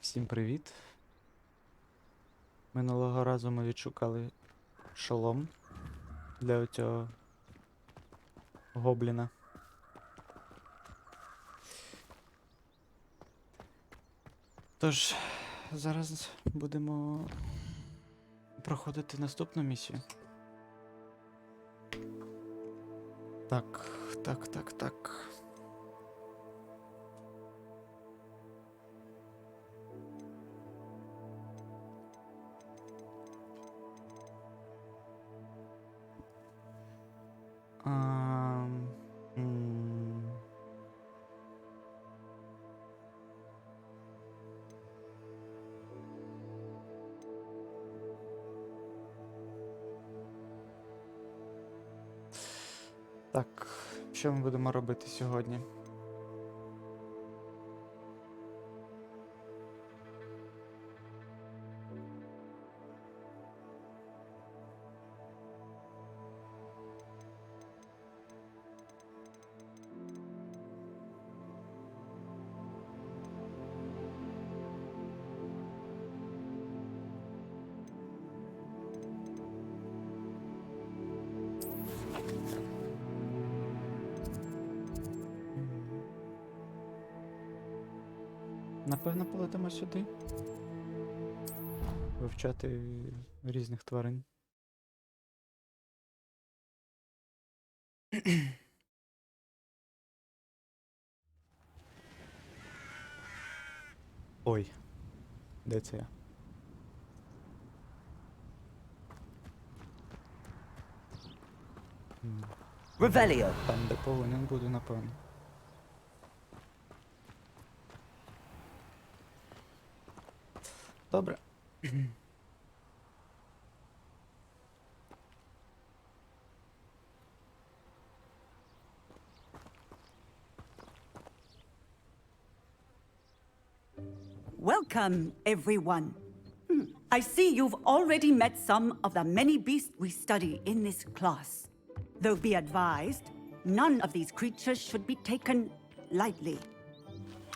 Всім привіт. Минулого разу ми відшукали шолом для оцього гобліна. Тож, зараз будемо проходити наступну місію. Так. Ам, м. Так, що ми будемо робити сьогодні? Напевно, полетимо сюди. Вивчати різних тварин. Ой, де це я? Revelio. Там, де повинен буду, напевно. Добре. Welcome, everyone. I see you've already met some of the many beasts we study in this class. Though be advised, none of these creatures should be taken lightly.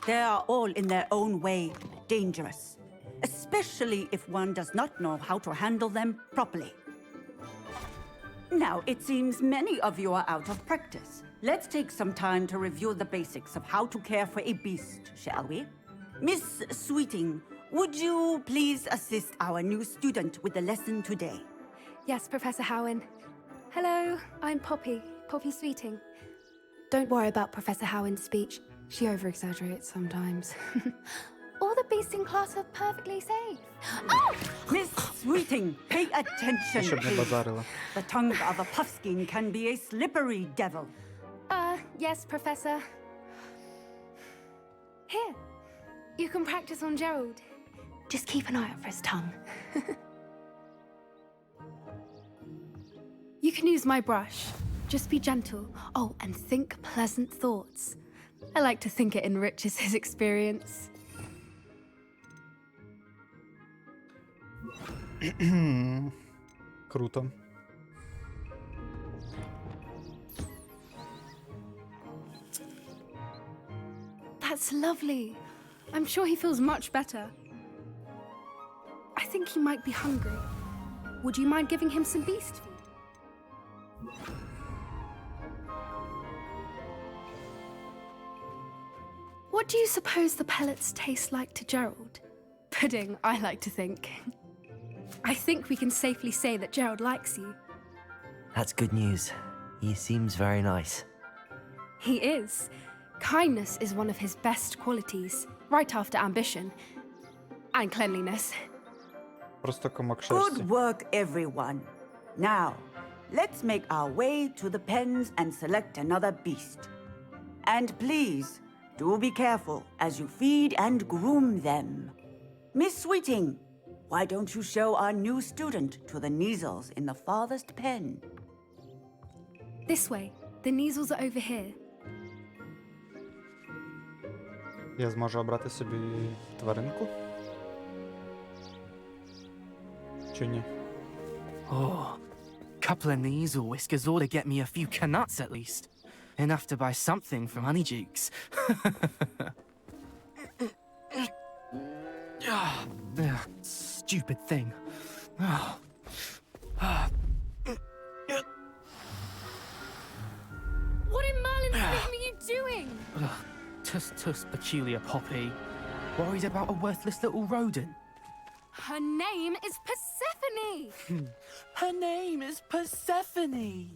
They are all in their own way dangerous, especially if one does not know how to handle them properly. Now, it seems many of you are out of practice. Let's take some time to review the basics of how to care for a beast, shall we? Miss Sweeting, would you please assist our new student with the lesson today? Yes, Professor Howen. Hello, I'm Poppy Sweeting. Don't worry about Professor Howen's speech. She over-exaggerates sometimes. All the beasts in class are perfectly safe. Oh! Miss Sweeting, pay attention, Щоб не please. базарила. The tongue of a puffskein can be a slippery devil. Yes, Professor. Here, you can practice on Gerald. Just keep an eye out for his tongue. You can use my brush. Just be gentle. Oh, and think pleasant thoughts. I like to think it enriches his experience. Круто. That's lovely. I'm sure he feels much better. I think he might be hungry. Would you mind giving him some beast food? What do you suppose the pellets taste like to Gerald? Pudding, I like to think. I think we can safely say that Gerald likes you. That's good news. He seems very nice. He is. Kindness is one of his best qualities, right after ambition and cleanliness. Просто комок шерсті. Good work, everyone. Now, let's make our way to the pens and select another beast. And please, do be careful as you feed and groom them. Miss Sweeting, why don't you show our new student to the Neasels in the farthest pen? This way. The Neasels are over here. Я зможу обрати собі тваринку? Чи ні? Oh, couple of knees or whiskers ought to get me a few canuts at least. Enough to buy something from Honeydukes. thing. What in Merlin's name are you doing? Tuss, peculiar Poppy. Worried about a worthless little rodent? Her name is Persephone! Her name is Persephone!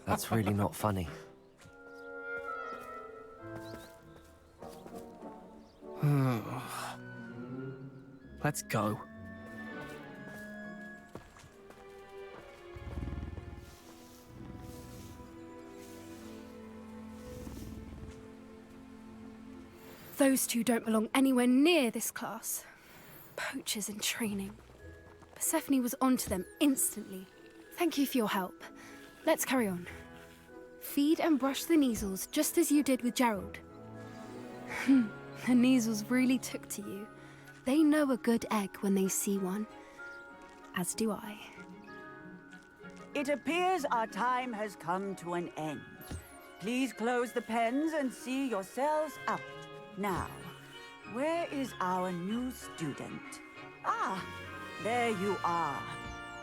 That's really not funny. Let's go. Those two don't belong anywhere near this class. Poachers in training. Persephone was onto them instantly. Thank you for your help. Let's carry on. Feed and brush the Neasels just as you did with Gerald. The Neasels really took to you. They know a good egg when they see one. As do I. It appears our time has come to an end. Please close the pens and see yourselves out. Now, where is our new student? Ah, there you are.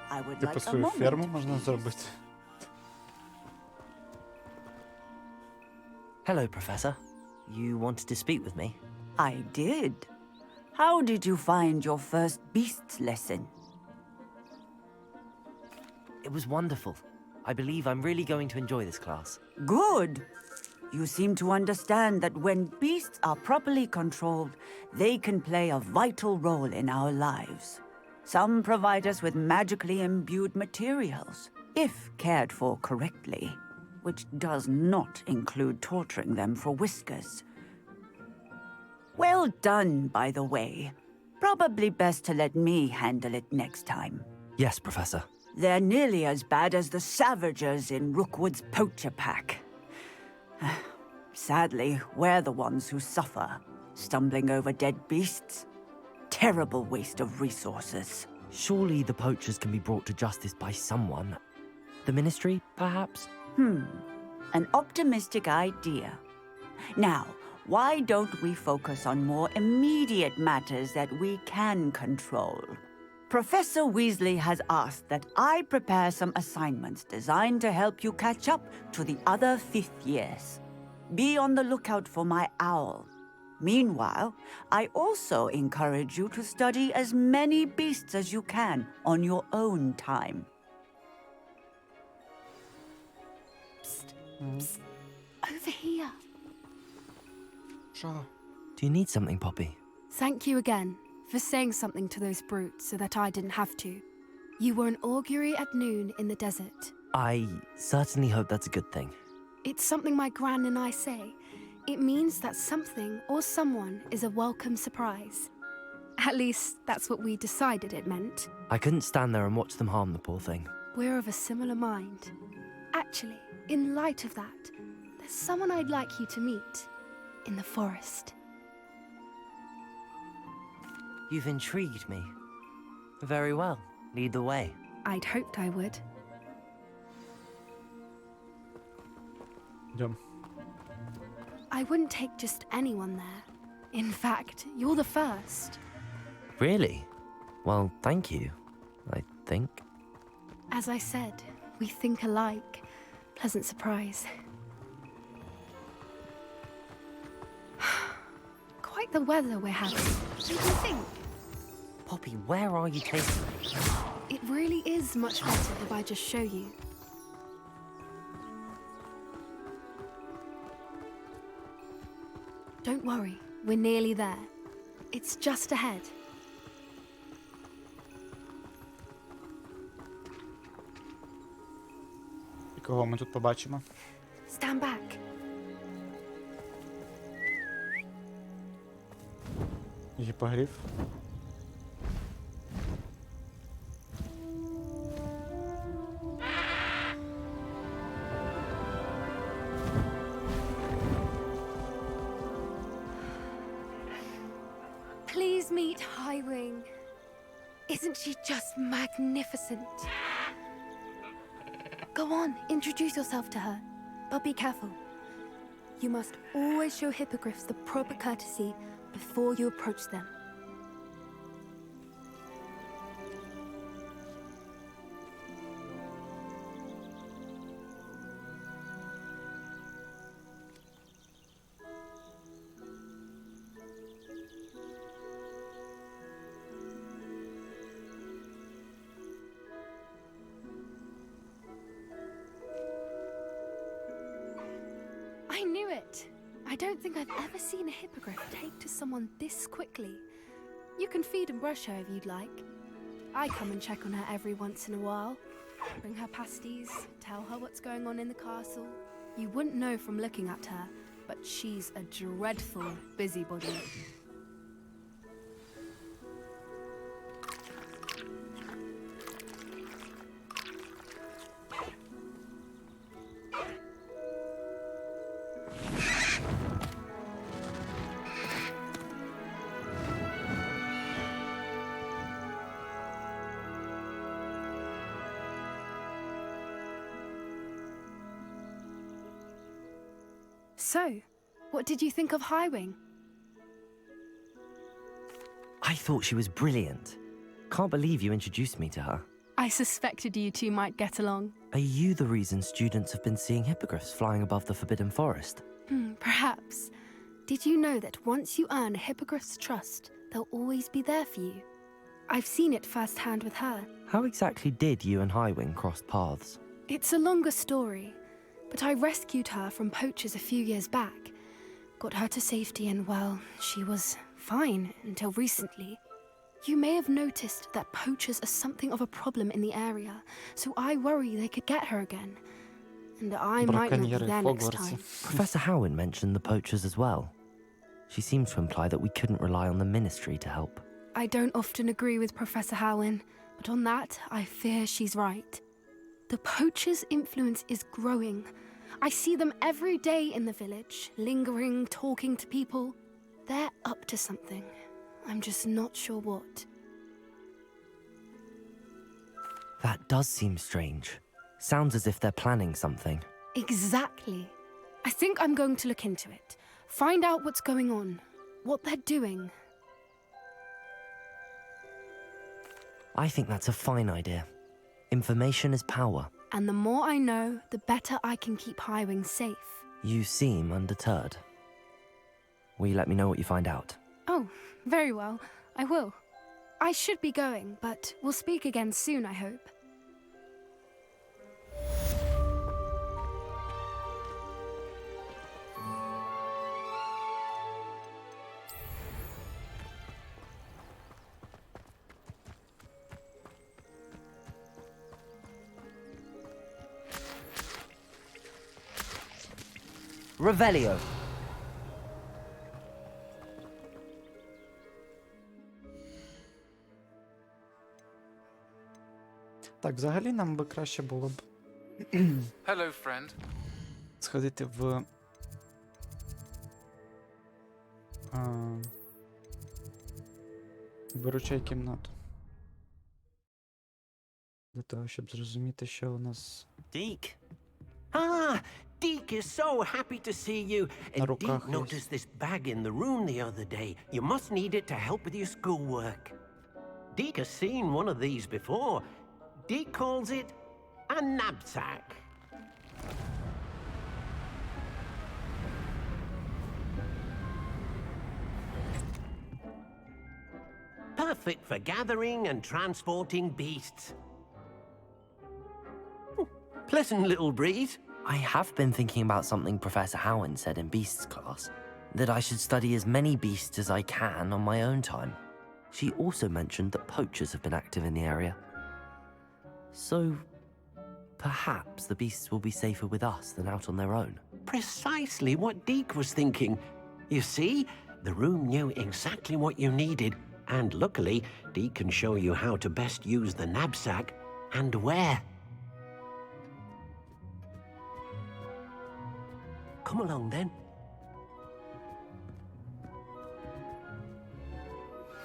I would Типу like a свою ферму moment, можна please. зробити. Hello, Professor. You wanted to speak with me? I did. How did you find your first beasts lesson? It was wonderful. I believe I'm really going to enjoy this class. Good. You seem to understand that when beasts are properly controlled, they can play a vital role in our lives. Some provide us with magically imbued materials, if cared for correctly, which does not include torturing them for whiskers. Well done, by the way. Probably best to let me handle it next time. Yes, Professor. They're nearly as bad as the Savagers in Rookwood's poacher pack. Sadly, we're the ones who suffer, stumbling over dead beasts. Terrible waste of resources. Surely the poachers can be brought to justice by someone. The Ministry, perhaps? An optimistic idea. Now, why don't we focus on more immediate matters that we can control? Professor Weasley has asked that I prepare some assignments designed to help you catch up to the other fifth years. Be on the lookout for my owl. Meanwhile, I also encourage you to study as many beasts as you can on your own time. Over here. Що? Do you need something, Poppy? Thank you again for saying something to those brutes so that I didn't have to. You were an augury at noon in the desert. I certainly hope that's a good thing. It's something my gran and I say. It means that something or someone is a welcome surprise. At least, that's what we decided it meant. I couldn't stand there and watch them harm the poor thing. We're of a similar mind. Actually, in light of that, there's someone I'd like you to meet. In the forest. You've intrigued me. Very well. Lead the way. I'd hoped I would. Йдем. I wouldn't take just anyone there. In fact, you're the first. Really? Well, thank you, I think. As I said, we think alike. Pleasant surprise. Quite the weather we're having. What do you think? Poppy, where are you taking me? It really is much better if I just show you. Don't worry, we're nearly there. It's just ahead. І кого ми тут побачимо? Stand back. Гіпогриф. Please meet Highwing. Isn't she just magnificent? Go on, introduce yourself to her. But be careful. You must always show hippogriffs the proper courtesy before you approach them. I knew it. I don't think I've ever seen a hippogriff take to someone this quickly. You can feed and brush her if you'd like. I come and check on her every once in a while. Bring her pasties, tell her what's going on in the castle. You wouldn't know from looking at her, but she's a dreadful busybody. So, what did you think of Highwing? I thought she was brilliant. Can't believe you introduced me to her. I suspected you two might get along. Are you the reason students have been seeing hippogriffs flying above the Forbidden Forest? Perhaps. Did you know that once you earn a hippogriff's trust, they'll always be there for you? I've seen it firsthand with her. How exactly did you and Highwing cross paths? It's a longer story, but I rescued her from poachers a few years back. Got her to safety and, well, she was fine until recently. You may have noticed that poachers are something of a problem in the area, so I worry they could get her again. And I might not be Браконьєри в there next Хогвартсі. time. Professor Howin mentioned the poachers as well. She seems to imply that we couldn't rely on the Ministry to help. I don't often agree with Professor Howin, but on that, I fear she's right. The poachers' influence is growing. I see them every day in the village, lingering, talking to people. They're up to something. I'm just not sure what. That does seem strange. Sounds as if they're planning something. Exactly. I think I'm going to look into it. Find out what's going on, what they're doing. I think that's a fine idea. Information is power. And the more I know, the better I can keep Highwing safe. You seem undeterred. Will you let me know what you find out? Oh, very well. I will. I should be going, but we'll speak again soon, I hope. Revelio. Так, взагалі нам би краще було б Hello, friend. сходити в виручай кімнату. Для того, щоб зрозуміти, що у нас Deke. Ah, Deke is so happy to see you. На And руках Deke noticed this bag in the room the other day. You must need it to help with your schoolwork. Deke has seen one of these before. Deke calls it a knapsack. Perfect for gathering and transporting beasts. Pleasant little breeze. I have been thinking about something Professor Howin said in Beasts class. That I should study as many beasts as I can on my own time. She also mentioned that poachers have been active in the area. So, perhaps the beasts will be safer with us than out on their own. Precisely what Deke was thinking. You see, the room knew exactly what you needed, and luckily, Deke can show you how to best use the knapsack and where. Come along then.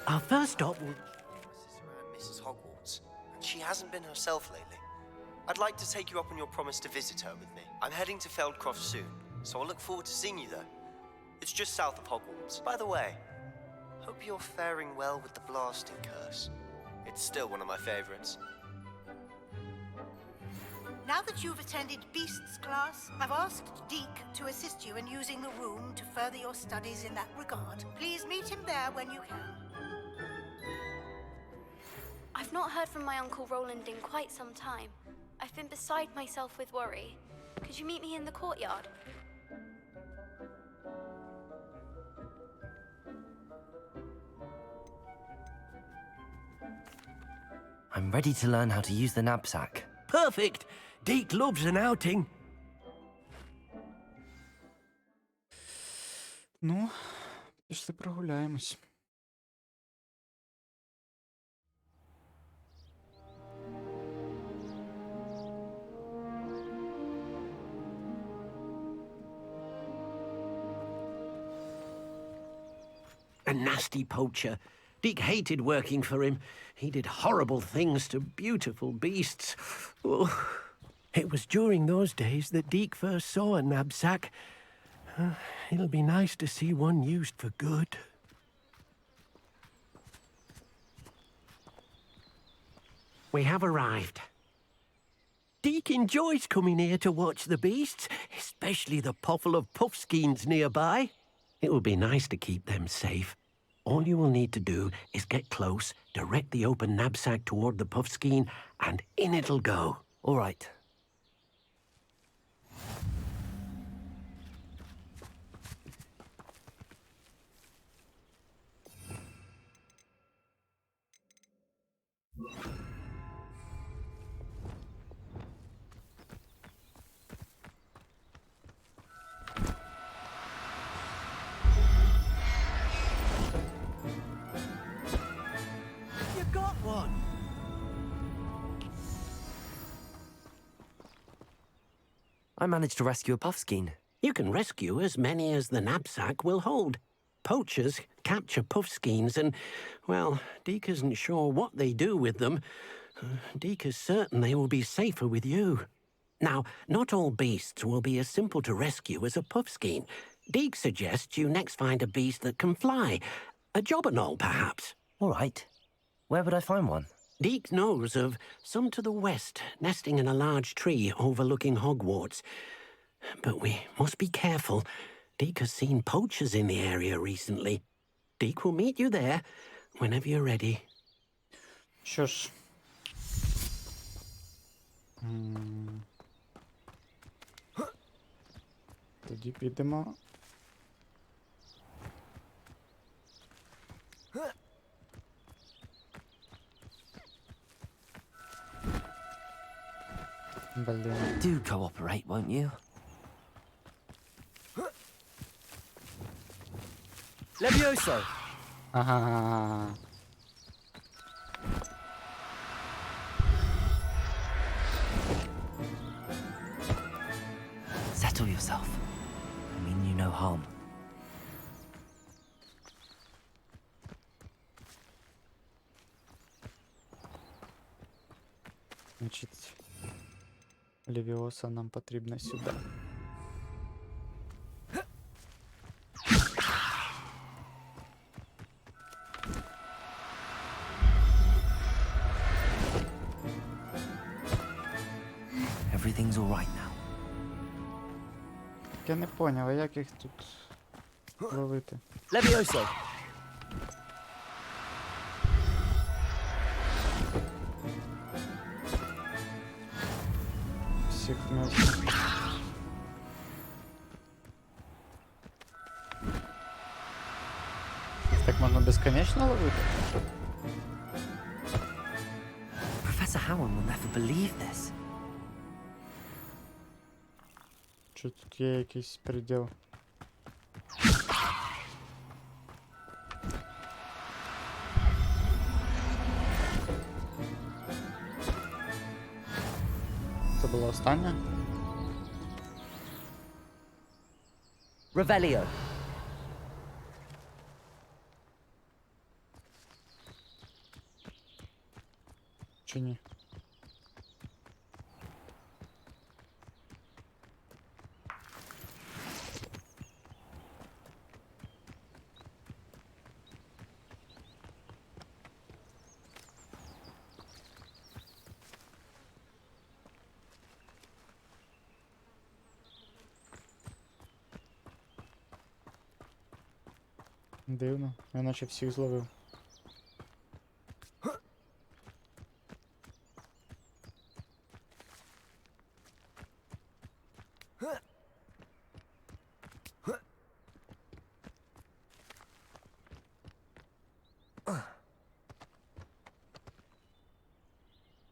Our first stop will... Around Mrs. Hogwarts, and she hasn't been herself lately. I'd like to take you up on your promise to visit her with me. I'm heading to Feldcroft soon, so I'll look forward to seeing you there. It's just south of Hogwarts. By the way, hope you're faring well with the blasting curse. It's still one of my favorites. Now that you've attended Beasts class, I've asked Deke to assist you in using the room to further your studies in that regard. Please meet him there when you can. I've not heard from my Uncle Roland in quite some time. I've been beside myself with worry. Could you meet me in the courtyard? I'm ready to learn how to use the knapsack. Perfect. Deke loves an outing. Ну, пішли прогуляємось. A nasty poacher. Deke hated working for him. He did horrible things to beautiful beasts. Oh. It was during those days that Deke first saw a knapsack. It'll be nice to see one used for good. We have arrived. Deke enjoys coming here to watch the beasts, especially the potful of puffskeins nearby. It will be nice to keep them safe. All you will need to do is get close, direct the open knapsack toward the puffskein, and in it'll go. All right. You got one! I managed to rescue a puffskein. You can rescue as many as the knapsack will hold. Poachers capture puffskeins and, well, Deke isn't sure what they do with them. Deke is certain they will be safer with you. Now, not all beasts will be as simple to rescue as a puffskein. Deke suggests you next find a beast that can fly. A jobberknoll, perhaps. All right. Where would I find one? Deke knows of some to the west, nesting in a large tree overlooking Hogwarts. But we must be careful. Deke has seen poachers in the area recently. Deke will meet you there whenever you're ready. Що ж. Тоді підемо. Блін. Do cooperate, won't you? Levioso! Ага. Settle yourself. I mean you no harm. Значить, Левіоса нам потрібно сюди. Everything's all right now. Я не поняв, а як їх тут ловити? Levioso! Всіх вместе. Їх так можна безконечно ловити? Professor Howard will never believe this. Чи тут є якийсь приділ? Це була остання? Revelio. Чи ні? Дивно, я наче всіх зловив.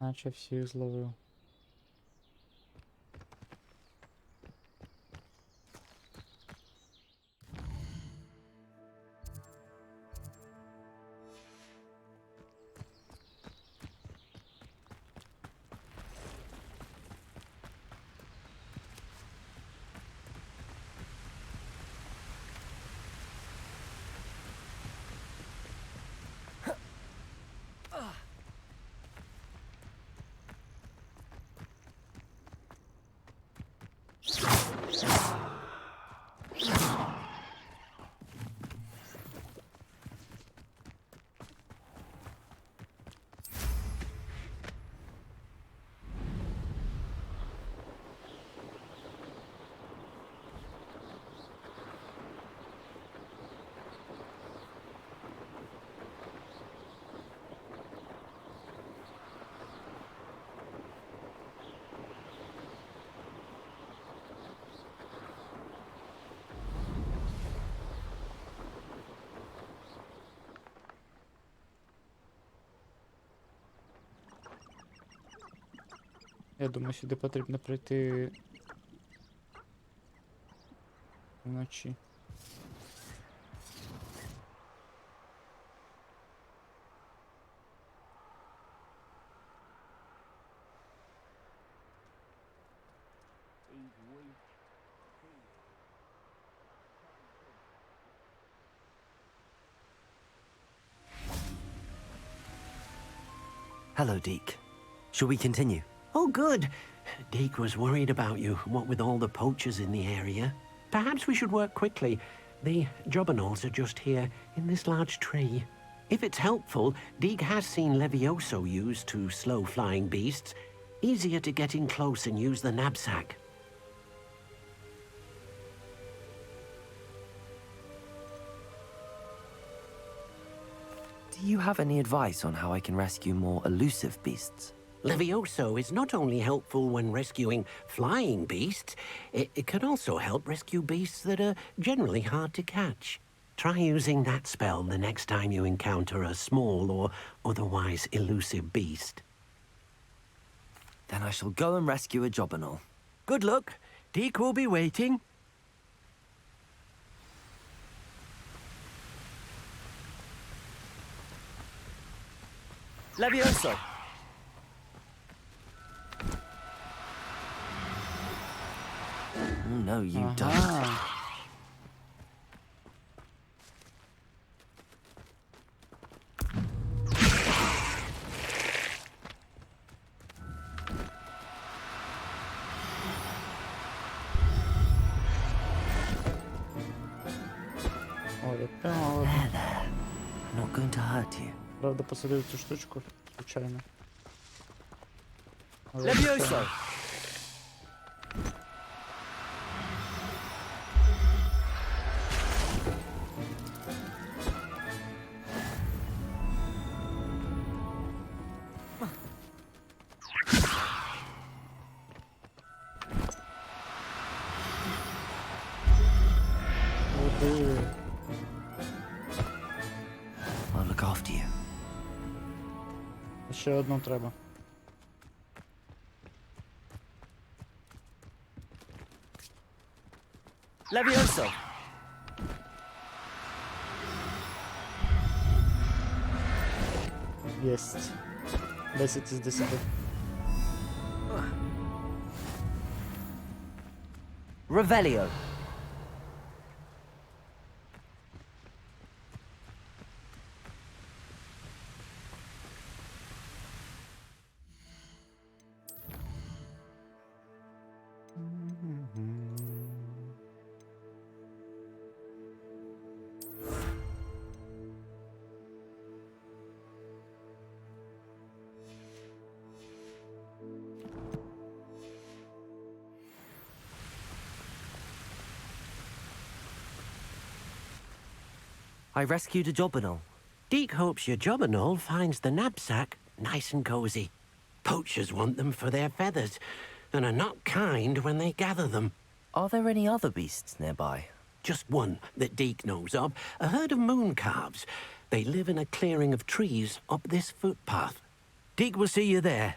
Наче всіх зловив. Я думаю, сюди потрібно прийти вночі. Hello, Deke. Shall we continue? Oh, good. Deke was worried about you, what with all the poachers in the area. Perhaps we should work quickly. The jobberknolls are just here, in this large tree. If it's helpful, Deke has seen Levioso used to slow flying beasts. Easier to get in close and use the knapsack. Do you have any advice on how I can rescue more elusive beasts? Levioso is not only helpful when rescuing flying beasts, it can also help rescue beasts that are generally hard to catch. Try using that spell the next time you encounter a small or otherwise elusive beast. Then I shall go and rescue a jobberknoll. Good luck. Deke will be waiting. Levioso! Oh, no, you don't. О, я прямо There, there. I'm not going to hurt you. правда посадив цю штучку, звичайно. Levioso! I'll look after you. Ще одну треба. Levioso! Єсть. 10 із 10. Revelio! I rescued a jobberknoll. Deke hopes your jobberknoll finds the knapsack nice and cozy. Poachers want them for their feathers, and are not kind when they gather them. Are there any other beasts nearby? Just one that Deke knows of, a herd of moon calves. They live in a clearing of trees up this footpath. Deke will see you there.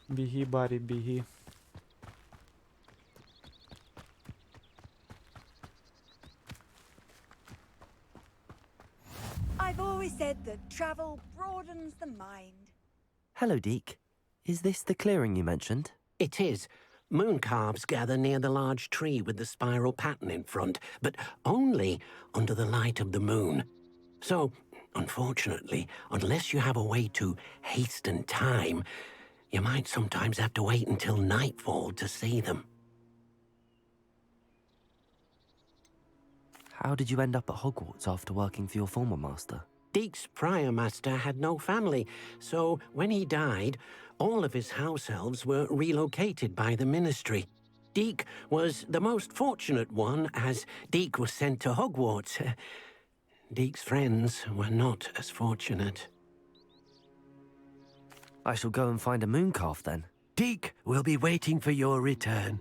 Біги, Барі, біги. I've always said that travel broadens the mind. Hello, Deke. Is this the clearing you mentioned? It is. Moon calves gather near the large tree with the spiral pattern in front, but only under the light of the moon. So, unfortunately, unless you have a way to hasten time, you might sometimes have to wait until nightfall to see them. How did you end up at Hogwarts after working for your former master? Deke's prior master had no family, so when he died, all of his house elves were relocated by the ministry. Deke was the most fortunate one, as Deke was sent to Hogwarts. Deke's friends were not as fortunate. I shall go and find a moon calf then. Deke will be waiting for your return.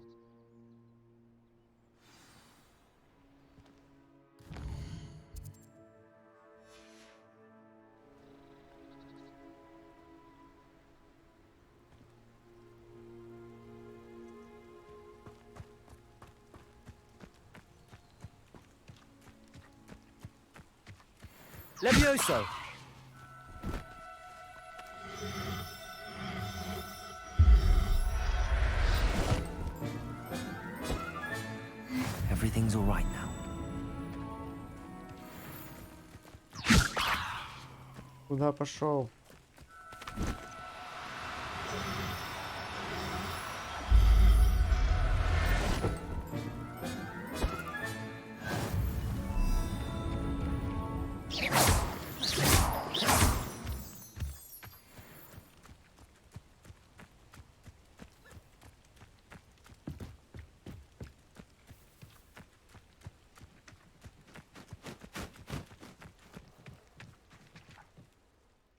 Levioso! Everything's all right now. Куда пошел?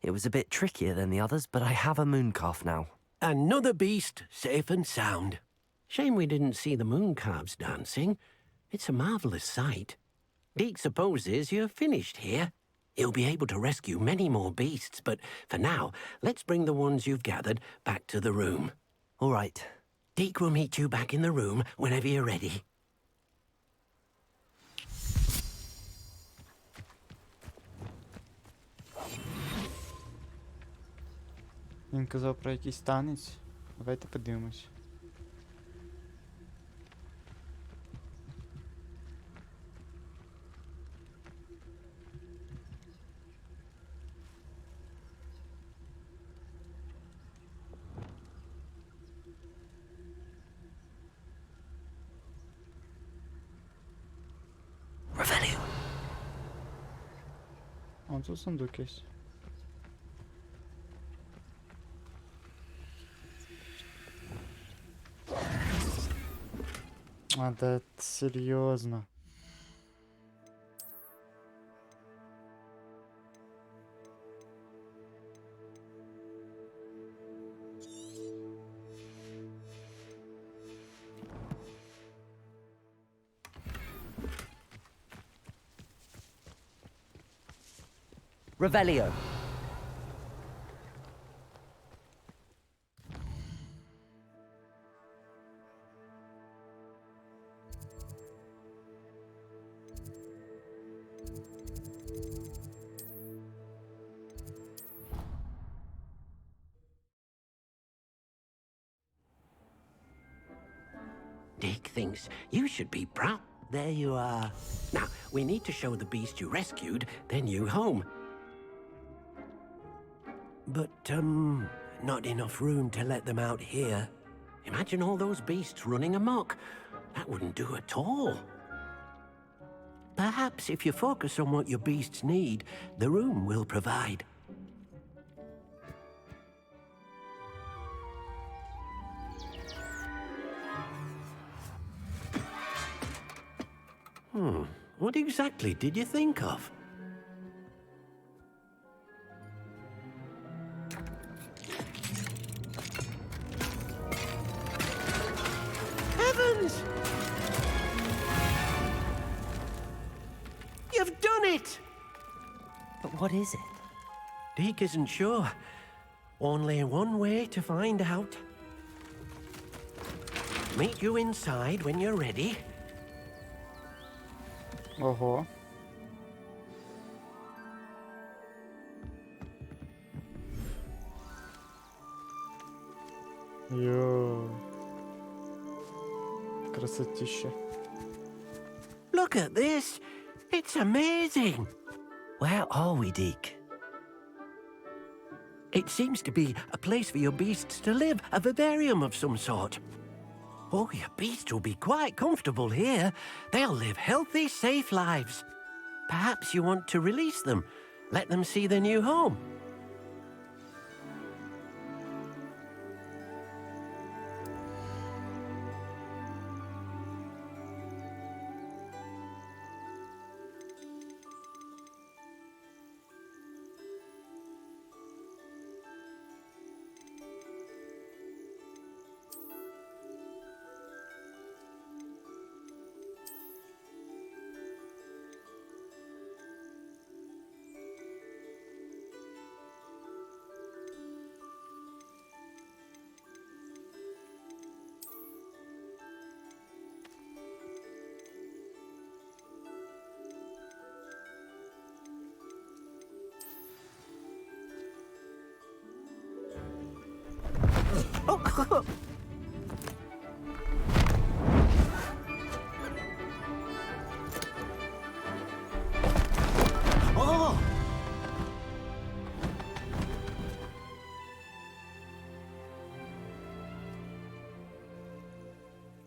It was a bit trickier than the others, but I have a moon calf now. Another beast, safe and sound. Shame we didn't see the moon calves dancing. It's a marvelous sight. Deke supposes you're finished here. He'll be able to rescue many more beasts, but for now, let's bring the ones you've gathered back to the room. All right. Deke will meet you back in the room whenever you're ready. Він казав про якийсь танець. Давайте подивимось. Revelio. О, тут сундук есть. А, да серьезно. Revelio. Deke thinks you should be proud. There you are. Now, we need to show the beast you rescued their new home. But, not enough room to let them out here. Imagine all those beasts running amok. That wouldn't do at all. Perhaps if you focus on what your beasts need, the room will provide. What exactly did you think of? Heavens! You've done it! But what is it? Deke isn't sure. Only one way to find out. meet you inside when you're ready. Ого. Йо. Красотища. Look at this. It's amazing. Where are we, Deke? It seems to be a place for your beasts to live, a vivarium of some sort. Oh, your beasts will be quite comfortable here. They'll live healthy, safe lives. Perhaps you want to release them, let them see their new home. Oh!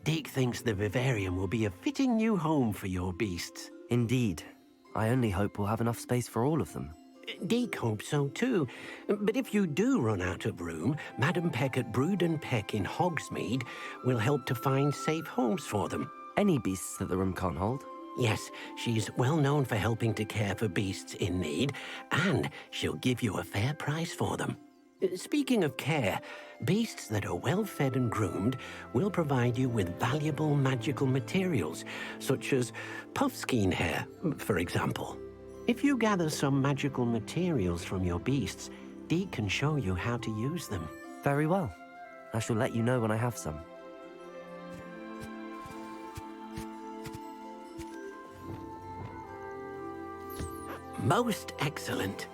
Deke thinks the vivarium will be a fitting new home for your beasts. Indeed. I only hope we'll have enough space for all of them. Deke hopes so too. But if you do run out of room, Madam Peck at Brood and Peck in Hogsmeade will help to find safe homes for them. Any beasts that the room can't hold? Yes, she's well known for helping to care for beasts in need, and she'll give you a fair price for them. Speaking of care, beasts that are well fed and groomed will provide you with valuable magical materials, such as puffskein hair, for example. If you gather some magical materials from your beasts, Deke can show you how to use them. Very well. I shall let you know when I have some. Most excellent.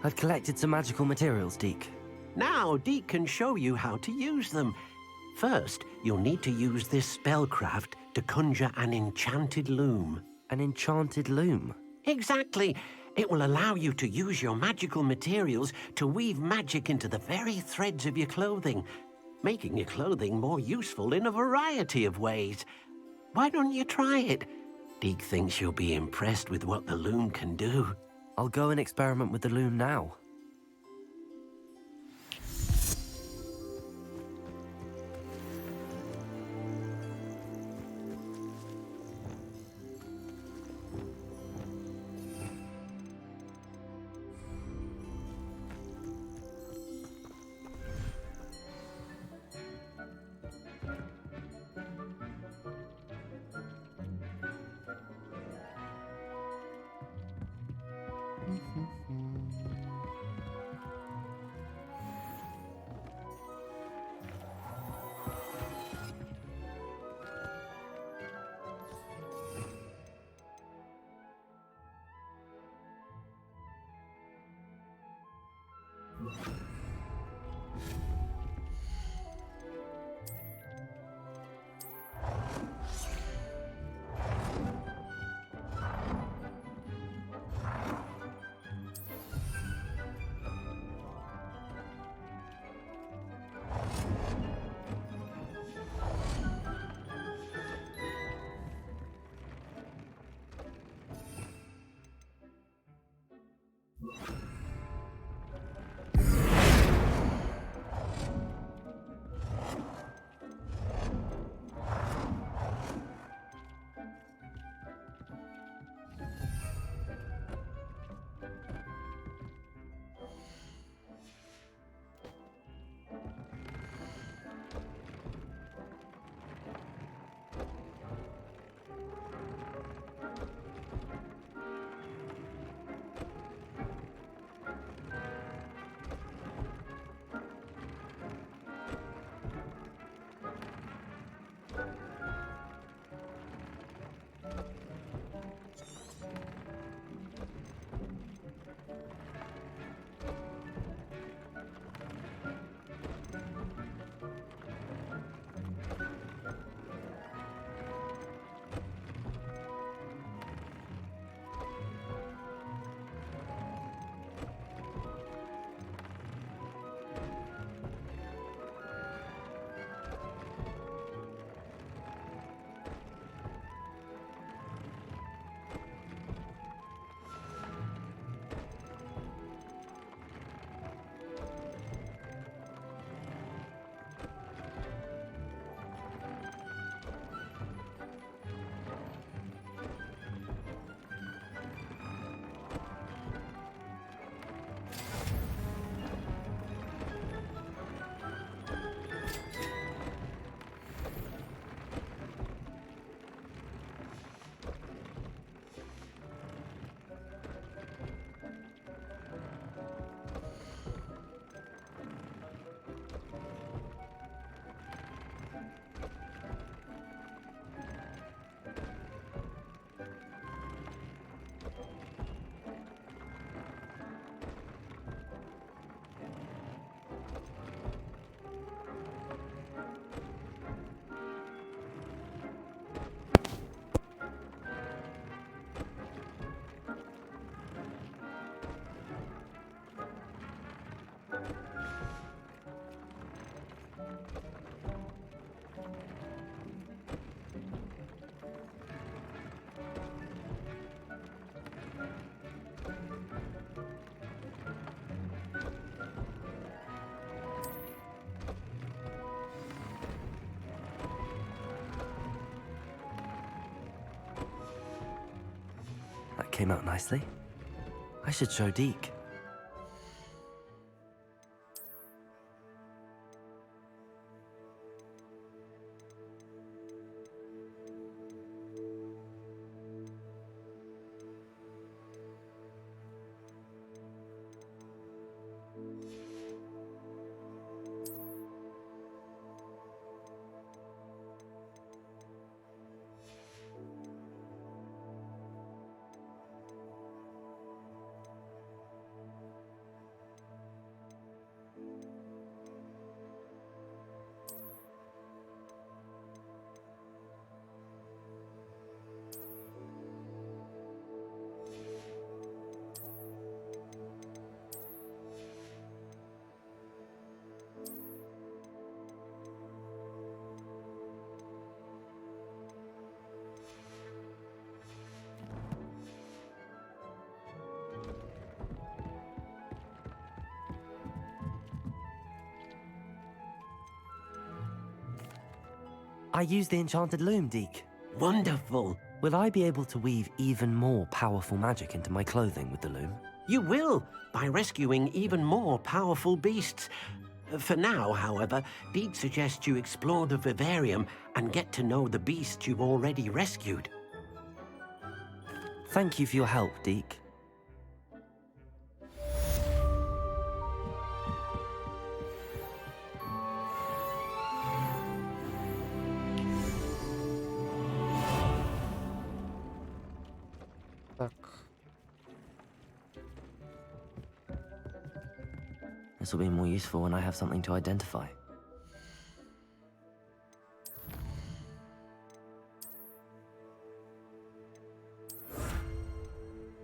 I've collected some magical materials, Deke. Now Deke can show you how to use them. First, you'll need to use this spellcraft to conjure an enchanted loom. An enchanted loom? Exactly. It will allow you to use your magical materials to weave magic into the very threads of your clothing, making your clothing more useful in a variety of ways. Why don't you try it? Deke thinks you'll be impressed with what the loom can do. I'll go and experiment with the loom now. came out nicely. I should show Deke. I use the enchanted loom, Deke. Wonderful. Will I be able to weave even more powerful magic into my clothing with the loom? You will, by rescuing even more powerful beasts. For now, however, Deke suggests you explore the vivarium and get to know the beasts you've already rescued. Thank you for your help, Deke. Так. This will be more useful when I have something to identify.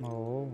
О.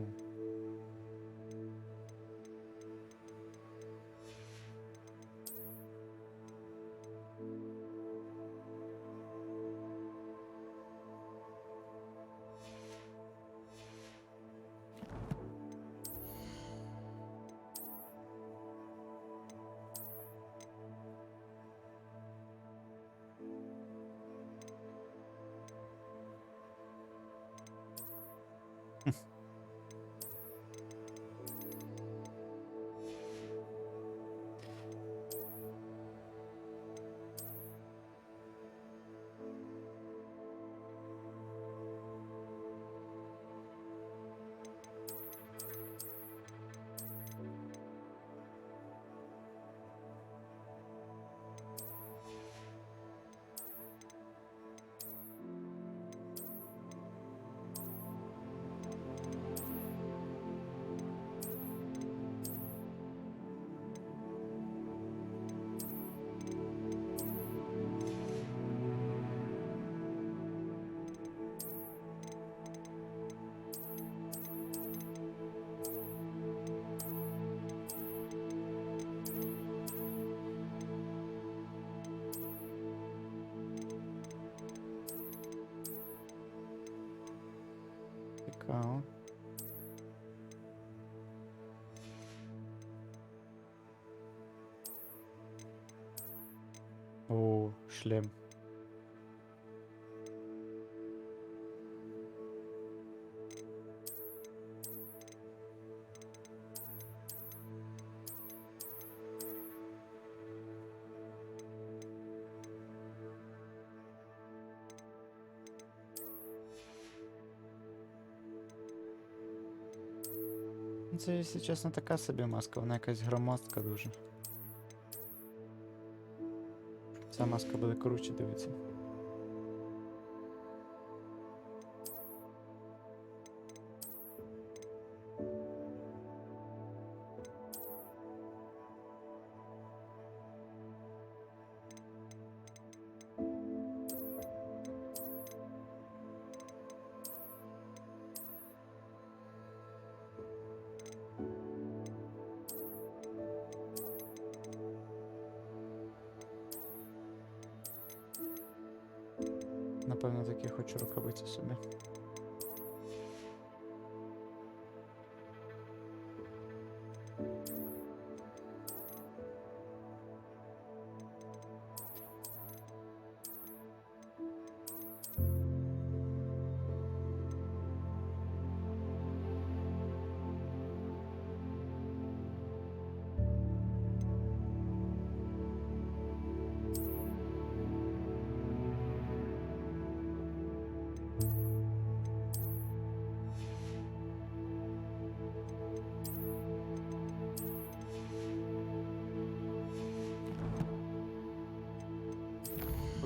Цікаво. О, шлем. Це, якщо чесно, така собі маска, вона якась громоздка дуже. Ця маска буде круче, дивіться. Напевно, такі хочу рукавиці собі.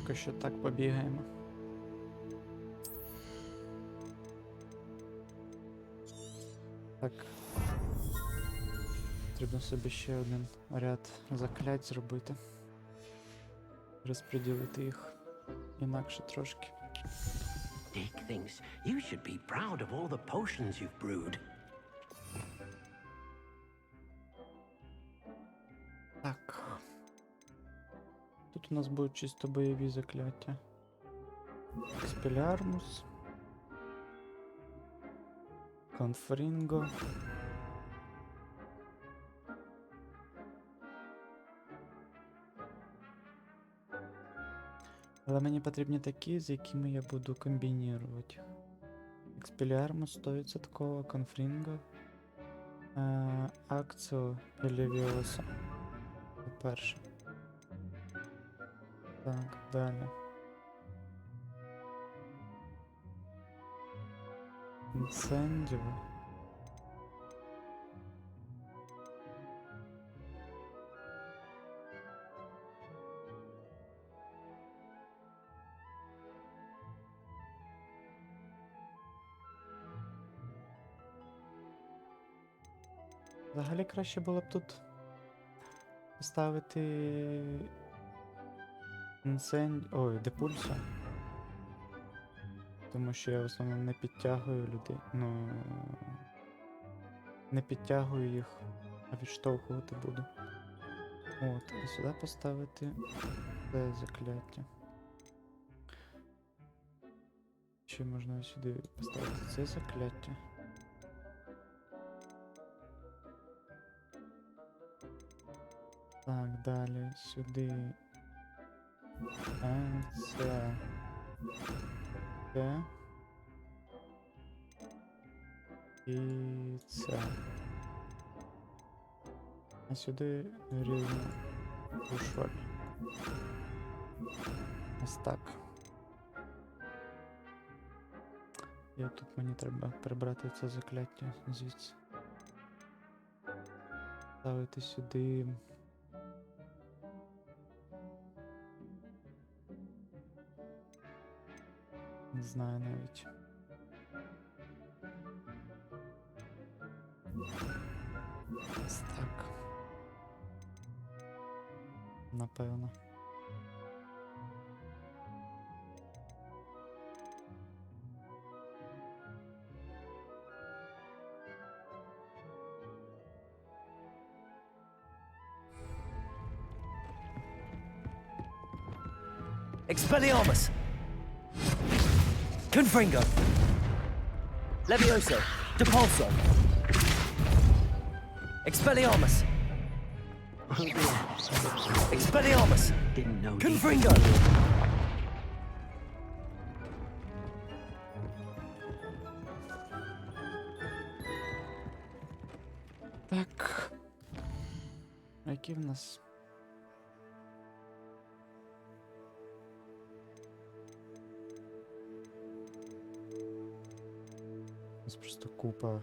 Поки що так побігаємо. Так. Потрібно собі ще один ряд заклять зробити. Розподілити їх інакше трошки. Dick thinks you should be proud of all the potions you've brewed. Так. Тут у нас будуть чисто бойові закляття. Expelliarmus. Confringo. Але мені потрібні такі, з якими я буду комбінірувати. Expelliarmus 100%, Confringo. Акціо і Leviosa. Перше. Так, далі. Інцендіо. Взагалі краще було б тут поставити депульсу. Тому що я в основному не підтягую людей. Ну, не підтягую їх, а відштовхувати буду. От, і сюди поставити це закляття. Ще можна сюди поставити це закляття. Так, далі сюди. Це. Це. І це. А сюди рівно ушваль. Ось так. І тут мені треба прибрати це закляття звідси. Ставити сюди. Не знаю навіть. Ось так. Напевно. Expelliarmus! Confringo! Levioso! Depulso! Expelliarmus! Oh dear. Expelliarmus! Didn't know. Confringo! Так. А які в нас? У нас просто купа.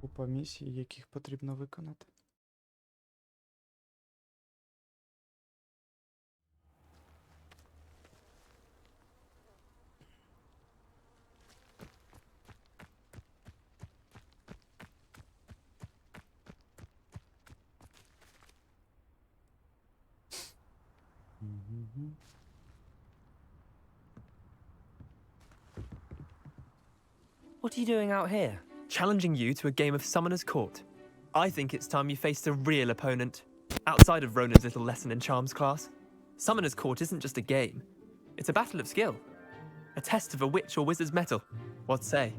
Купа місій, яких потрібно виконати. What are you doing out here? Challenging you to a game of Summoner's Court. I think it's time you faced a real opponent, outside of Ronan's little lesson in Charms class. Summoner's Court isn't just a game. It's a battle of skill. A test of a witch or wizard's mettle. What say?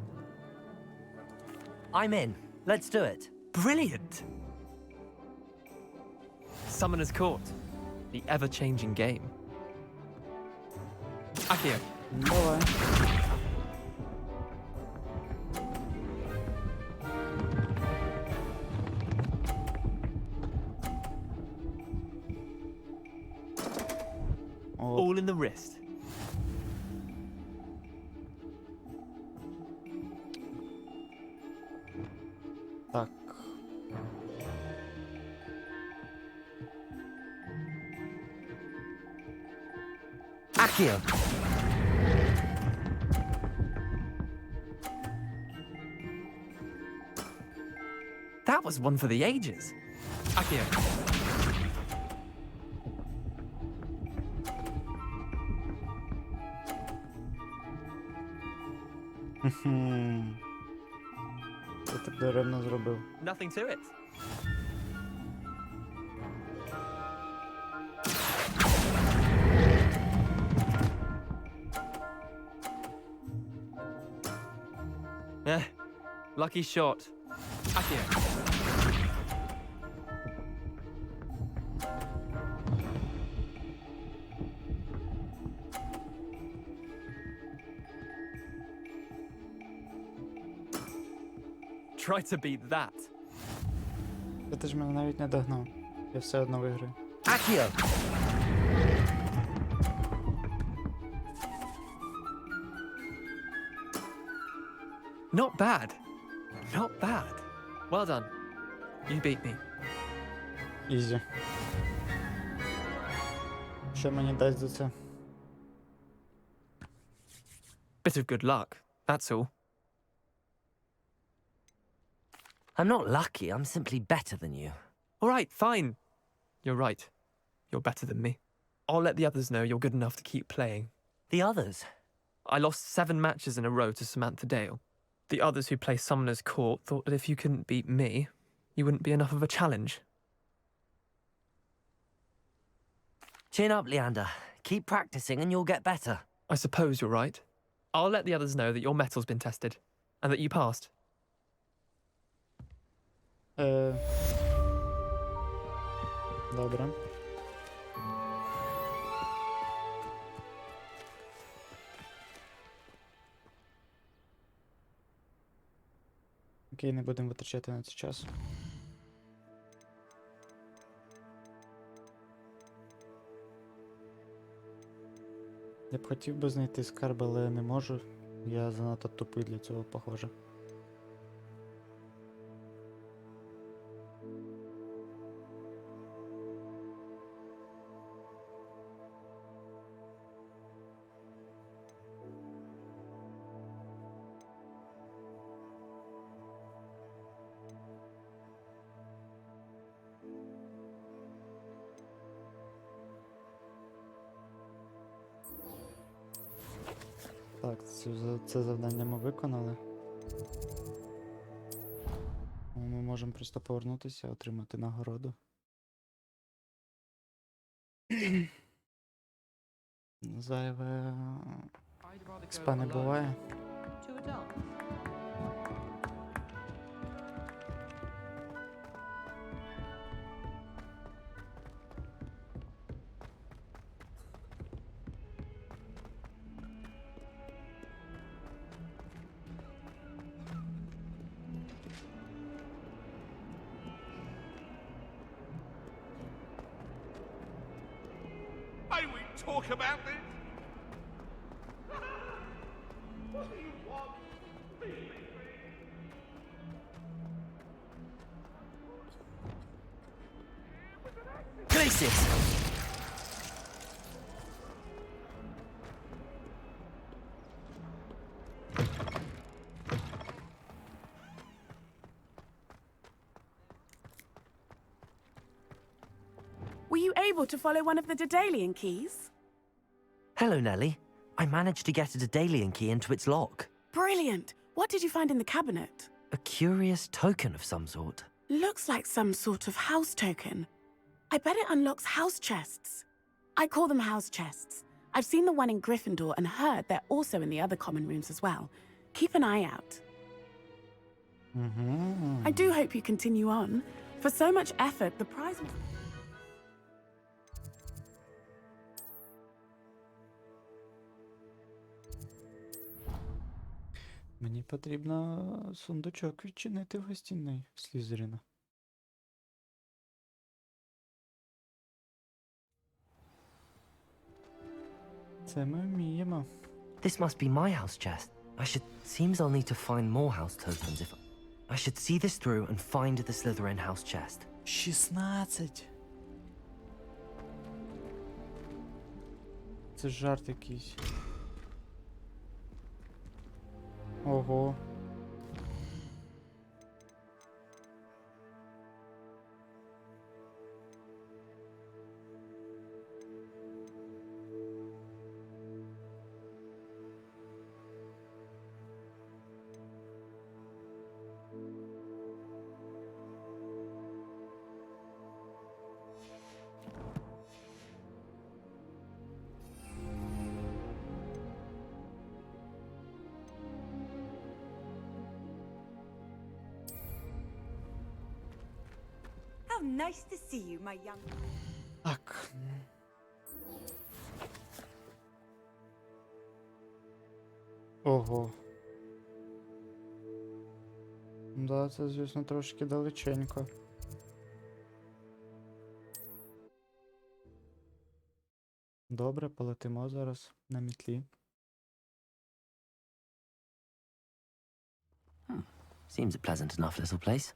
I'm in. Let's do it. Brilliant! Summoner's Court. The ever-changing game. Accio. Давай. All in the wrist. Accio. That was one for the ages. Accio. Це так даремно зробив. Nothing to it. Lucky shot. Accio. Try to beat that. Ти ж мене навіть не догнав. Я все одно виграю. Accio. Not bad. Not bad. Well done. You beat me. Ізі. Що мені дасть за це? Bit of good luck, that's all. I'm not lucky, I'm simply better than you. All right, fine. You're right. You're better than me. I'll let the others know you're good enough to keep playing. The others? I lost 7 matches in a row to Samantha Dale. The others who play Summoner's Court thought that if you couldn't beat me, you wouldn't be enough of a challenge. Chin up, Leander. Keep practicing and you'll get better. I suppose you're right. I'll let the others know that your metal's been tested, and that you passed. Добре. Окей, не будемо витрачати на це час. Я б хотів би знайти скарб, але не можу. Я занадто тупий для цього, похоже. Так, це завдання ми виконали. Ми можемо просто повернутися, отримати нагороду. Зайве експа не буває. May we talk about this? What do you want? Places! Were you able to follow one of the Daedalian keys? Hello, Nellie. I managed to get a Daedalian key into its lock. Brilliant! What did you find in the cabinet? A curious token of some sort. Looks like some sort of house token. I bet it unlocks house chests. I call them house chests. I've seen the one in Gryffindor and heard they're also in the other common rooms as well. Keep an eye out. I do hope you continue on. For so much effort, the prize was... Мені потрібно сундучок відчинити в гостиной Слізеріна. Це ми вміємо. This must be my house chest. Seems I'll need to find more house tokens if... I should see this through and find the Slytherin house chest. 16. Це жарт якийсь. Ого. How nice to see you, my young. Так. Ого. Да, це, звісно, трошки далеченько. Добре, полетимо зараз на мітлі. Seems a pleasant enough little place.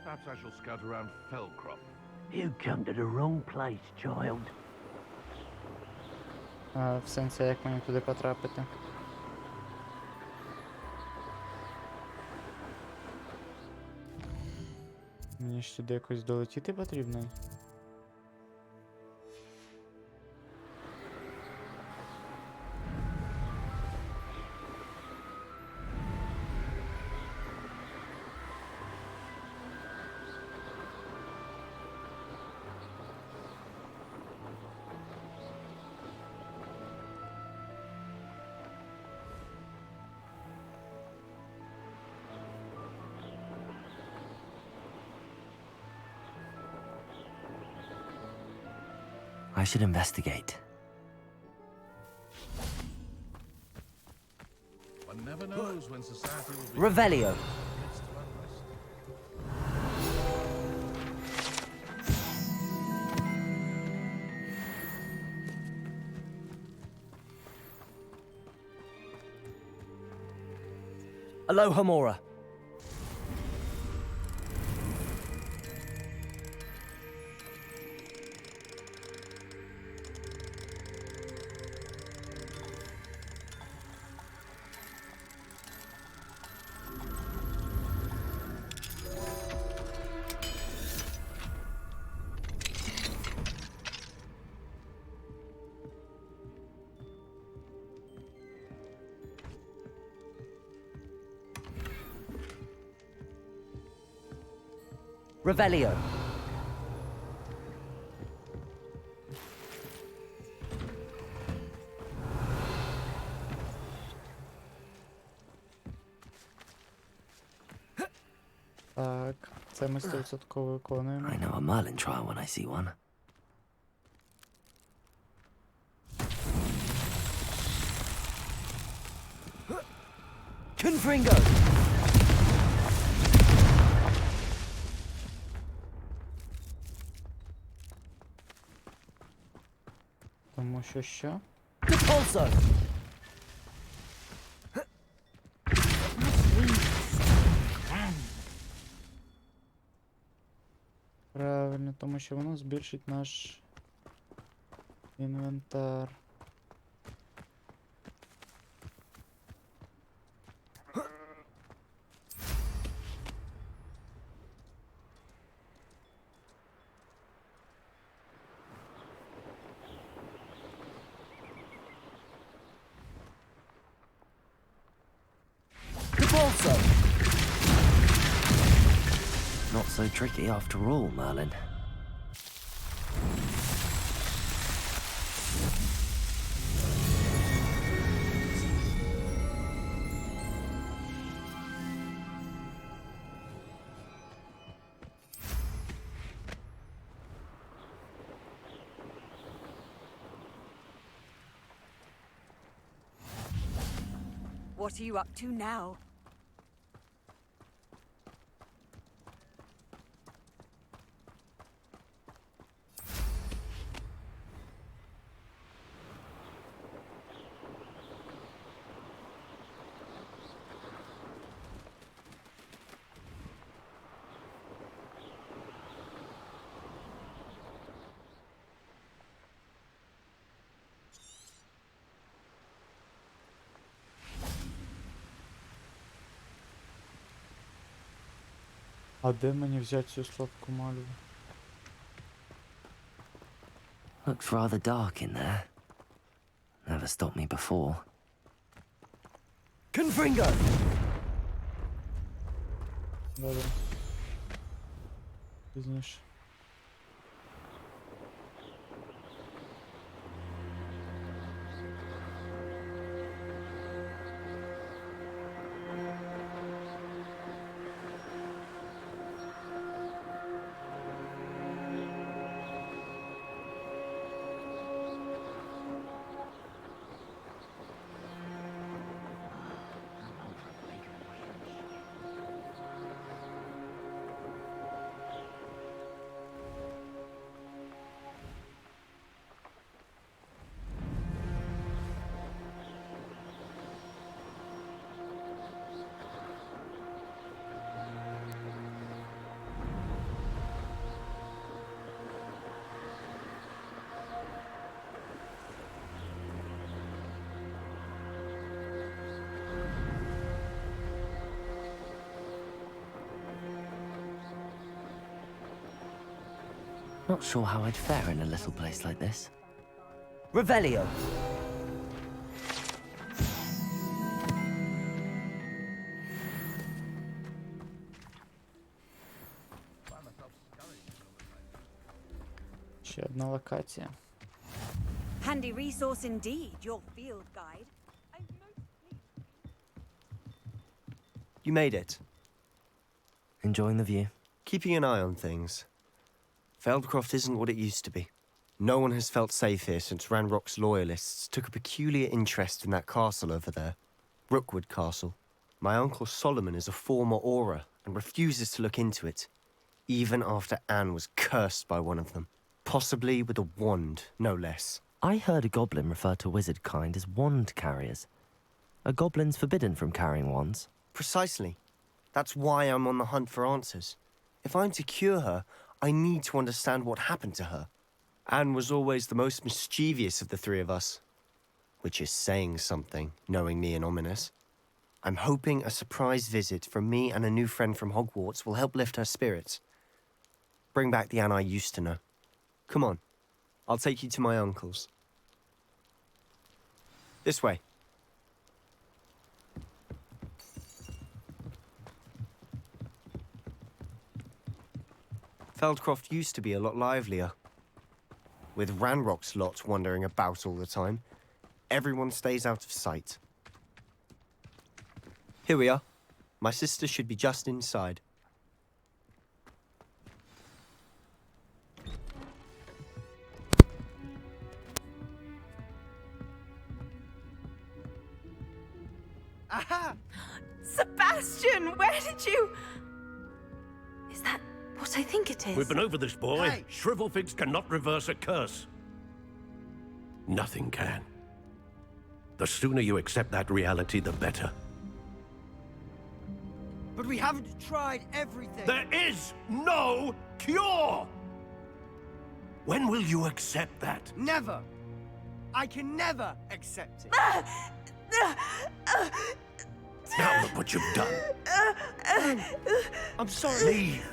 Perhaps I shall scout around Fellcrop. You come to the wrong place, child. В сенсі, як мені туди потрапити? Мені ж сюди якось долетіти потрібно? I should investigate. One never knows when society will be Revelio. in the midst of unrest. Aloha Mora. Revelio. Так, це ми 100% виконуємо. I know a Merlin trial when I see one. Confringo! Тому що? Repulso! Правильно, тому що воно збільшить наш інвентар. not so tricky after all, Merlin. What are you up to now? А де мені взяти цю слабку мальву? Looks rather dark in there. Never stopped me before. Confringo! Добре. Пізніше. Not sure how I'd fare in a little place like this. Revelio! Ще одна локація. Handy resource indeed, your field guide. You made it. Enjoying the view? Keeping an eye on things. Feldcroft isn't what it used to be. No one has felt safe here since Ranrock's loyalists took a peculiar interest in that castle over there. Rookwood Castle. My uncle Solomon is a former Auror and refuses to look into it, even after Anne was cursed by one of them. Possibly with a wand, no less. I heard a goblin refer to wizard kind as wand carriers. Are goblins forbidden from carrying wands? Precisely. That's why I'm on the hunt for answers. If I'm to cure her, I need to understand what happened to her. Anne was always the most mischievous of the three of us. Which is saying something, knowing me and ominous. I'm hoping a surprise visit from me and a new friend from Hogwarts will help lift her spirits. Bring back the Anne I used to know. Come on. I'll take you to my uncle's. This way. Feldcroft used to be a lot livelier. With Ranrock's lot wandering about all the time, everyone stays out of sight. Here we are. My sister should be just inside. Aha! Sebastian, where did you... Is that what I think it is? We've been over this, boy. Hey. Shrivelfigs cannot reverse a curse. Nothing can. The sooner you accept that reality, the better. But we haven't tried everything. There is no cure! When will you accept that? Never. I can never accept it. Now look what you've done. I'm sorry. Leave.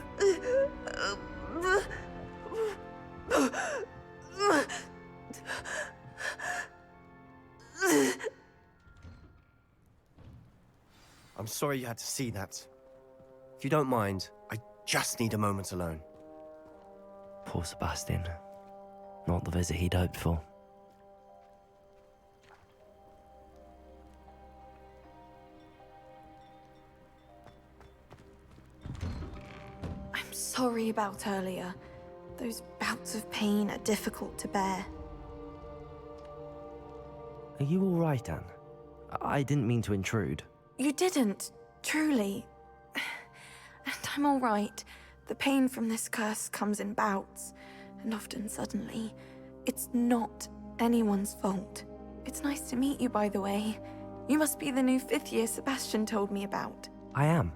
I'm sorry you had to see that. If you don't mind, I Just need a moment alone. Poor Sebastian. Not the visit he'd hoped for. I'm sorry about earlier. Those bouts of pain are difficult to bear. Are you all right, Anne? I didn't mean to intrude. You didn't, truly. And I'm all right. The pain from this curse comes in bouts, and often suddenly. It's not anyone's fault. It's nice to meet you, by the way. You must be the new 5th year Sebastian told me about. I am.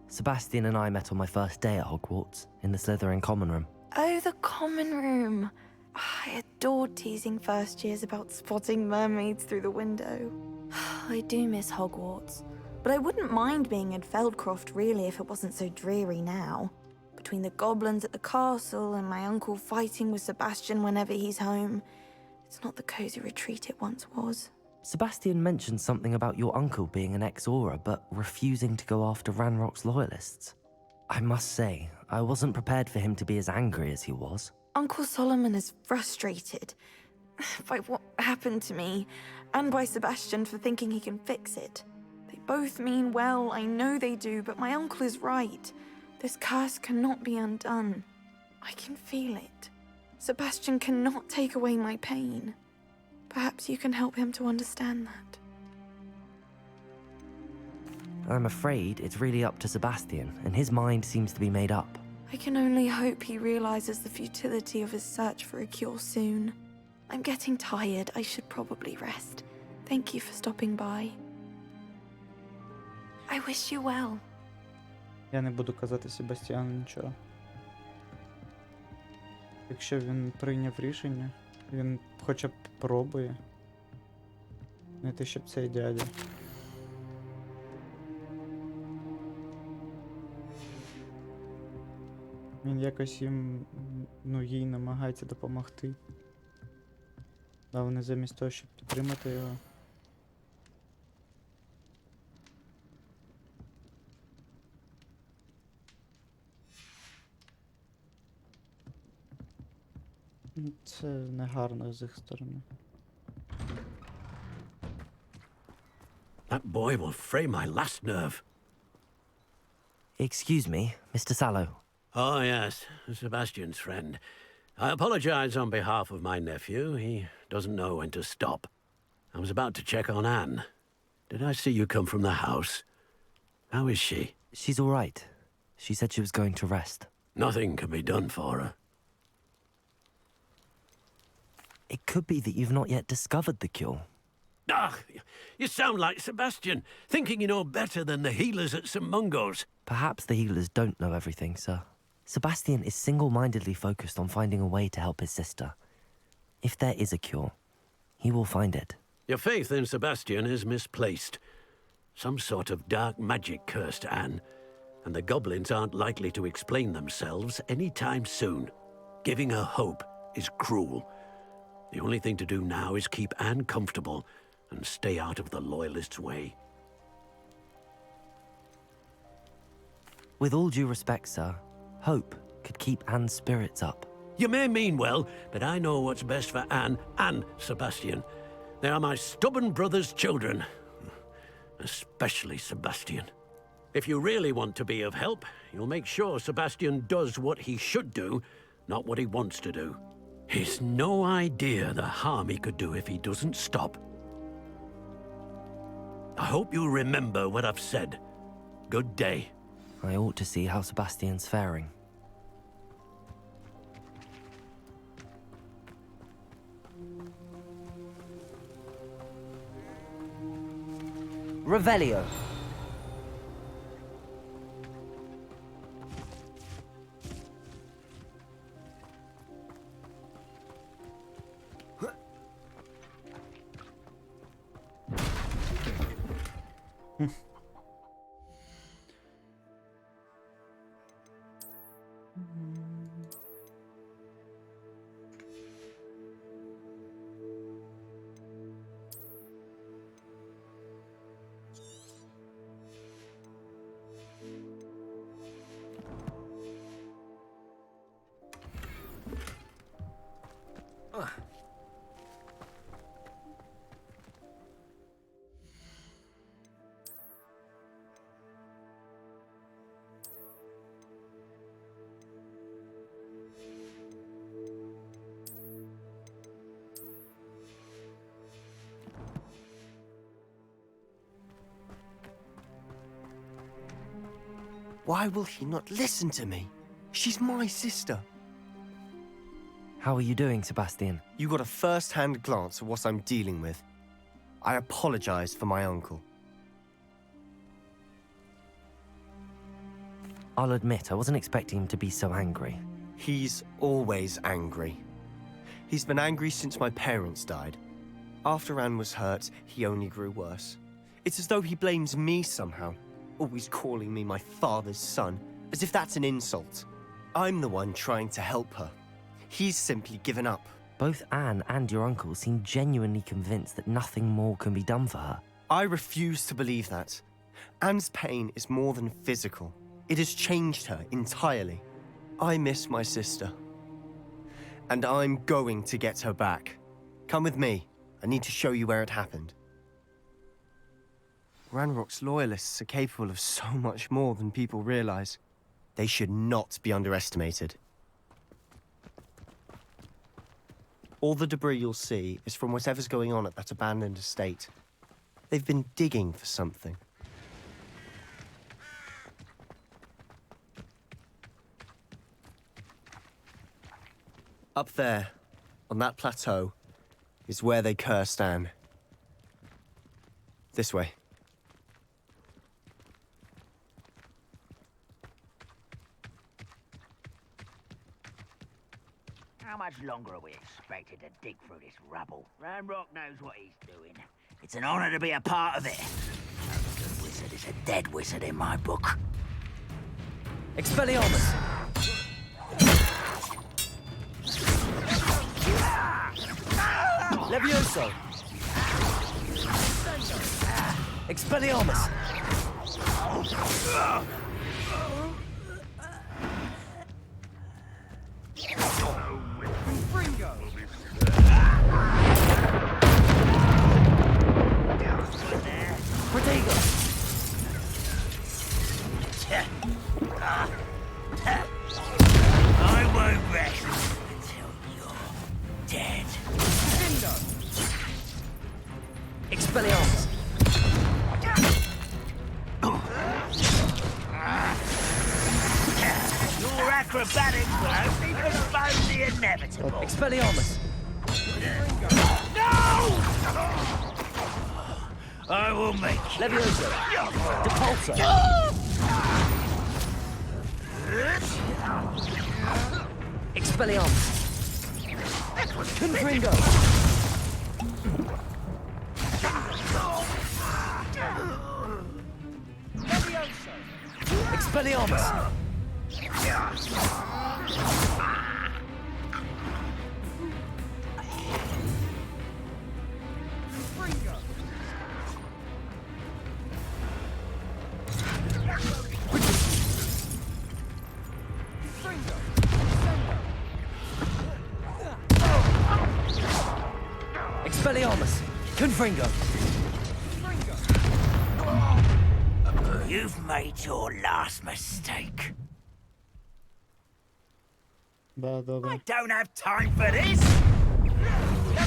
Sebastian and I met on my first day at Hogwarts, in the Slytherin common room. Oh, the common room. I adored teasing first years about spotting mermaids through the window. I do miss Hogwarts, but I wouldn't mind being in Feldcroft really if it wasn't so dreary now. Between the goblins at the castle and my uncle fighting with Sebastian whenever he's home, it's not the cozy retreat it once was. Sebastian mentioned something about your uncle being an ex-Auror, but refusing to go after Ranrock's loyalists. I must say, I wasn't prepared for him to be as angry as he was. Uncle Solomon is frustrated by what happened to me, and by Sebastian for thinking he can fix it. They both mean well, I know they do, but my uncle is right. This curse cannot be undone. I can feel it. Sebastian cannot take away my pain. Perhaps you can help him to understand that. I'm afraid it's really up to Sebastian, and his mind seems to be made up. I can only hope he realizes the futility of his search for a cure soon. I'm getting tired. I should probably rest. Thank you for stopping by. I wish you well. Я не буду казати Себастьяну нічого. Якщо він прийняв рішення, він хоча б пробує. Не те, щоб цей дядя. Він якось їм, їй намагається допомогти. А вони замість того, щоб підтримати його. Це негарно з їх сторони. That boy will fray my last nerve. Excuse me, Mr. Sallow. Oh, yes, Sebastian's friend. I apologize on behalf of my nephew. He doesn't know when to stop. I was about to check on Anne. Did I see you come from the house? How is she? She's all right. She said she was going to rest. Nothing can be done for her. It could be that you've not yet discovered the cure. Ah, you sound like Sebastian, thinking you know better than the healers at St. Mungo's. Perhaps the healers don't know everything, sir. Sebastian is single-mindedly focused on finding a way to help his sister. If there is a cure, he will find it. Your faith in Sebastian is misplaced. Some sort of dark magic cursed Anne, and the goblins aren't likely to explain themselves anytime soon. Giving her hope is cruel. The only thing to do now is keep Anne comfortable and stay out of the Loyalists' way. With all due respect, sir, hope could keep Anne's spirits up. You may mean well, but I know what's best for Anne and Sebastian. They are my stubborn brother's children. Especially Sebastian. If you really want to be of help, you'll make sure Sebastian does what he should do, not what he wants to do. He's no idea the harm he could do if he doesn't stop. I hope you remember what I've said. Good day. I ought to see how Sebastian's faring. Revelio. Why will he not listen to me? She's my sister. How are you doing, Sebastian? You got a first-hand glance at what I'm dealing with. I apologize for my uncle. I'll admit, I wasn't expecting him to be so angry. He's always angry. He's been angry since my parents died. After Anne was hurt, he only grew worse. It's as though he blames me somehow, always calling me my father's son, as if that's an insult. I'm the one trying to help her. He's simply given up. Both Anne and your uncle seem genuinely convinced that nothing more can be done for her. I refuse to believe that. Anne's pain is more than physical. It has changed her entirely. I miss my sister. And I'm going to get her back. Come with me. I need to show you where it happened. Ranrock's loyalists are capable of so much more than people realize. They should not be underestimated. All the debris you'll see is from whatever's going on at that abandoned estate. They've been digging for something. Up there, on that plateau, is where they cursed Anne. This way. How much longer are we expected to dig through this rubble? Ranrock knows what he's doing. It's an honor to be a part of it. A good wizard is a dead wizard in my book. Expelliarmus! Levioso! Expelliarmus! Protego! I won't rest until you're dead. Expelliarmus! Your acrobatics will only postpone the inevitable. Expelliarmus! No! I will make you. Levioso! Depulso! Expelliarmus! Confringo! Expelliarmus! Expelliarmus! Confringo! You've made your last mistake. Да, добре. I don't have time for this.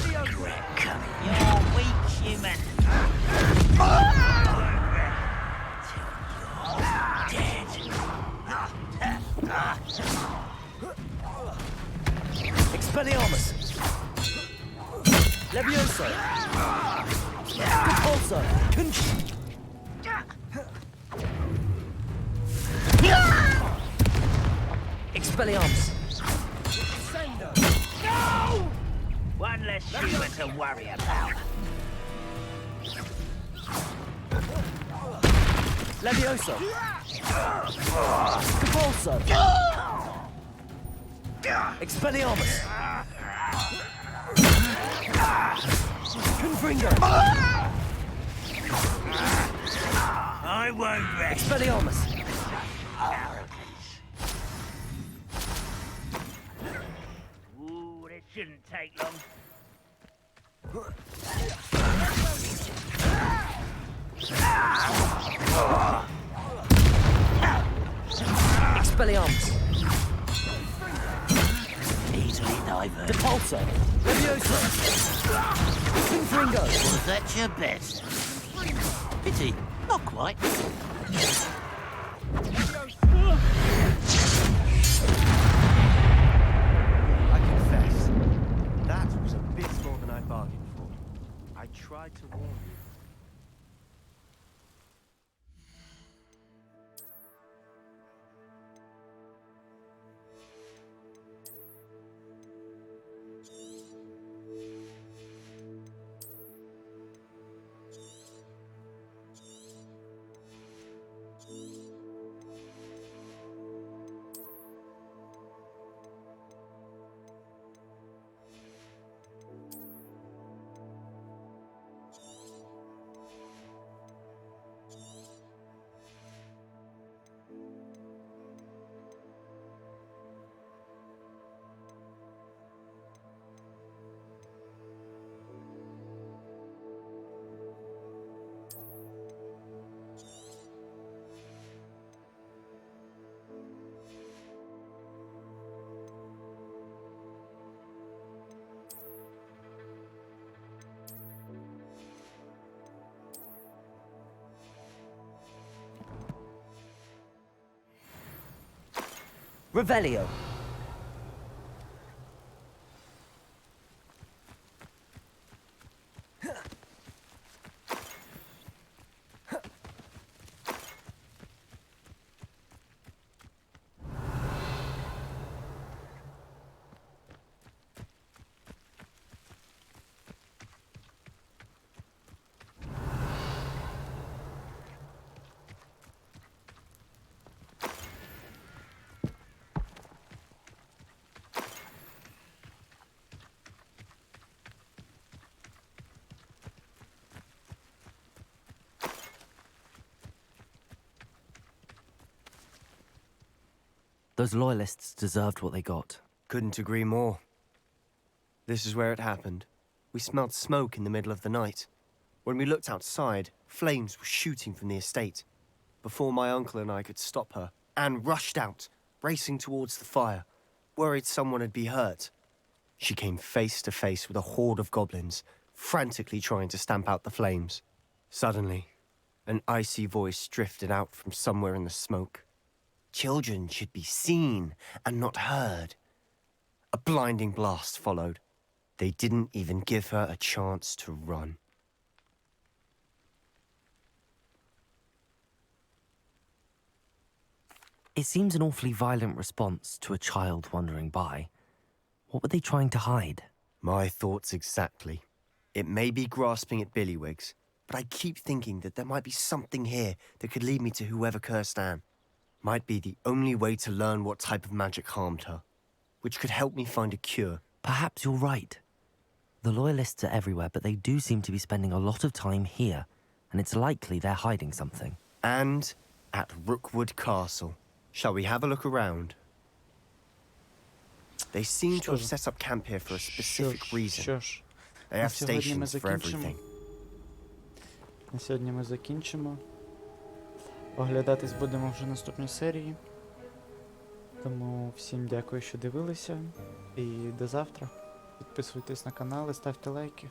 Regret coming. You're weak, human. Expelliarmus! Levioso! Depulso! Expelliarmus! No! One less human to worry about. Levioso! Depulso! Expelliarmus! Confringo! I won't rest. Expelliarmus! Ooh, this shouldn't take long. Expelliarmus! Easily diverted. Depulso! Levioso! Confringo! Was that your best? Pity, not quite. Revelio. Those loyalists deserved what they got. Couldn't agree more. This is where it happened. We smelled smoke in the middle of the night. When we looked outside, flames were shooting from the estate. Before my uncle and I could stop her, Anne rushed out, racing towards the fire, worried someone had been hurt. She came face to face with a horde of goblins, frantically trying to stamp out the flames. Suddenly, an icy voice drifted out from somewhere in the smoke. Children should be seen and not heard. A blinding blast followed. They didn't even give her a chance to run. It seems an awfully violent response to a child wandering by. What were they trying to hide? My thoughts exactly. It may be grasping at Billywigs, but I keep thinking that there might be something here that could lead me to whoever cursed Anne. Might be the only way to learn what type of magic harmed her, which could help me find a cure. Perhaps you're right. The Loyalists are everywhere, but they do seem to be spending a lot of time here, and it's likely they're hiding something. And at Rookwood Castle. Shall we have a look around? They seem to have set up camp here for a specific reason. Що ж, They have stations for everything. На сьогодні ми закінчимо. Оглядатись будемо вже в наступній серії. Тому всім дякую, що дивилися. І до завтра. Підписуйтесь на канал і ставте лайки.